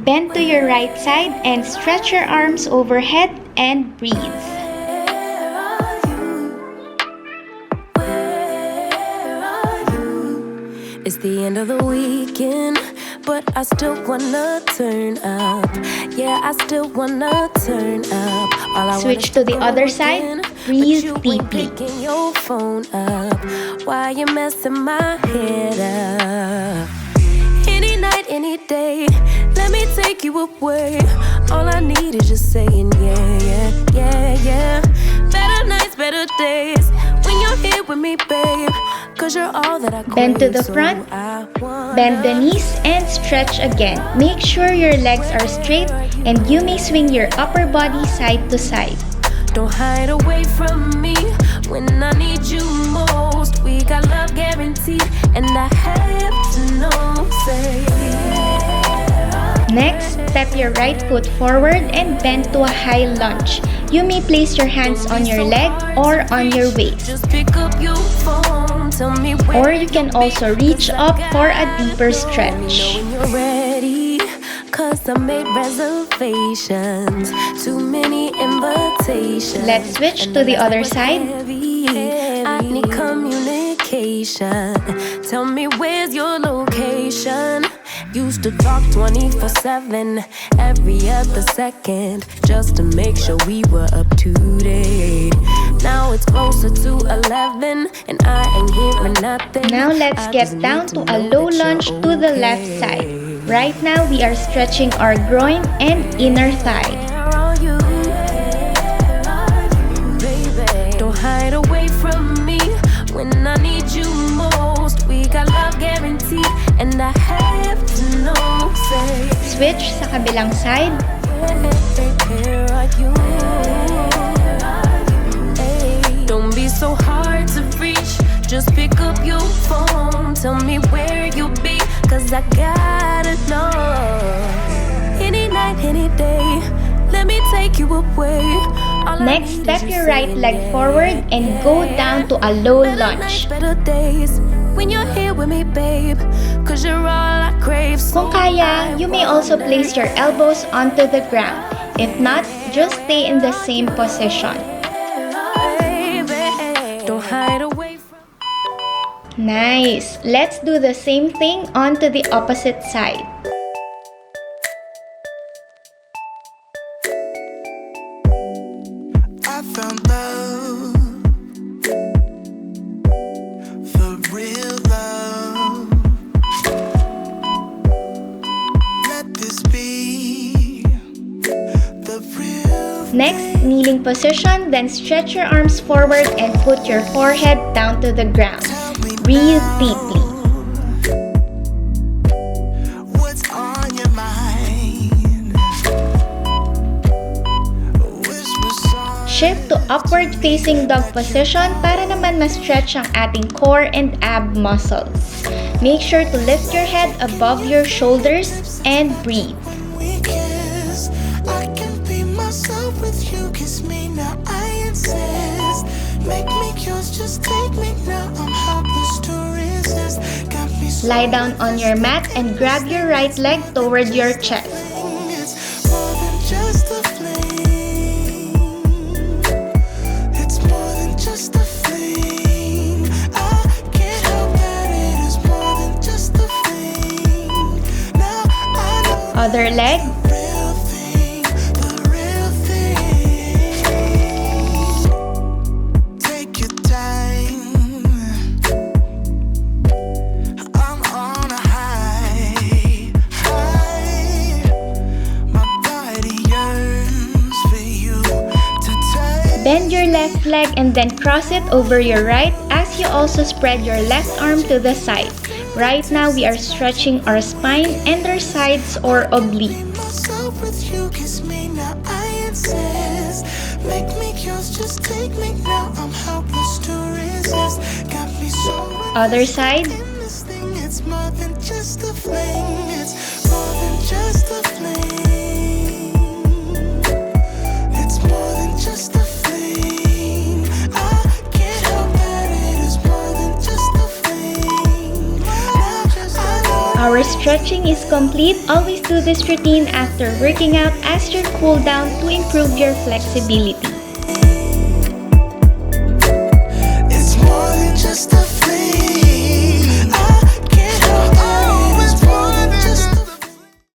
Bend to your right side and stretch your arms overhead and breathe. It's the end of the weekend, but I still wanna turn up. Yeah, I still wanna turn up. Switch to the other side. Breathe deeply. Your phone up while you're messing my head up. Any night, any day, let me take you away. All I need is just saying yeah, yeah, yeah, yeah. Better nights, better days when you're here with me, babe. Cause you're all that I crave. Bend to the front, bend the knees and stretch again. Make sure your legs are straight and you may swing your upper body side to side. Don't hide away from me when I need you most. We got love guaranteed and I have to know, say. Next, step your right foot forward and bend to a high lunge. You may place your hands on your leg or on your waist. Just pick up your phone, tell me where Or you can also reach up for a deeper stretch. when you're ready, cause I made reservations. Too many invitations. Let's switch to the other side. I need communication. Tell me where's your location. Used to talk 24/7, every other second, just to make sure we were up to date. Now it's closer to 11, and I ain't hearing nothing. Now let's get down to a low lunge to the left side. Right now we are stretching our groin and inner thigh. Don't hide away from me when I need you most. We got love guaranteed, and I have to know, say. Switch sa kabilang side. Where are you? Don't be so hard to reach. Just pick up your phone. Tell me where you'll be, cause I gotta know. Any night, any day, let me take you away. Next, step your right leg forward and go down to a low lunge. Better days when you're here with me, babe, cause you're all I crave. Kung kaya, you may also place your elbows onto the ground. If not, just stay in the same position. Don't hide away from. Nice! Let's do the same thing onto the opposite side. I found love, the real love. Let this be the real. Next, kneeling position, then stretch your arms forward and put your forehead down to the ground. Breathe deeply. What's on your mind? Whisper song. Shift to upward facing dog position para naman ma-stretch ang ating core and ab muscles. Make sure to lift your head above your shoulders and breathe. We kiss. I can be myself with you. Kiss me now, I insist. Make me yours, just take me now. I'm helpless to resist. Got me so. Lie down on your mat and grab your right leg toward your chest. It's more than just a flame. It's more than just a flame. I can't help that it is more than just a flame. Now I know Other leg. the real thing, the real thing. Take your time. I'm on a high, high. My body yearns for you to touch. Bend your left leg and then cross it over your right as you also spread your left arm to the side. Right now we are stretching our spine and our sides or obliques. Myself with you, kiss me now, I insist. Make me yours, just take me now. I'm helpless to resist. Got me so Other side. in this thing. It's more than just a flame. It's more than just a flame. It's more than just a flame. I can't help that it is more than just a flame. Now I know Our stretching is complete. Always do this routine after working out as your cool down to improve your flexibility. It's more than just a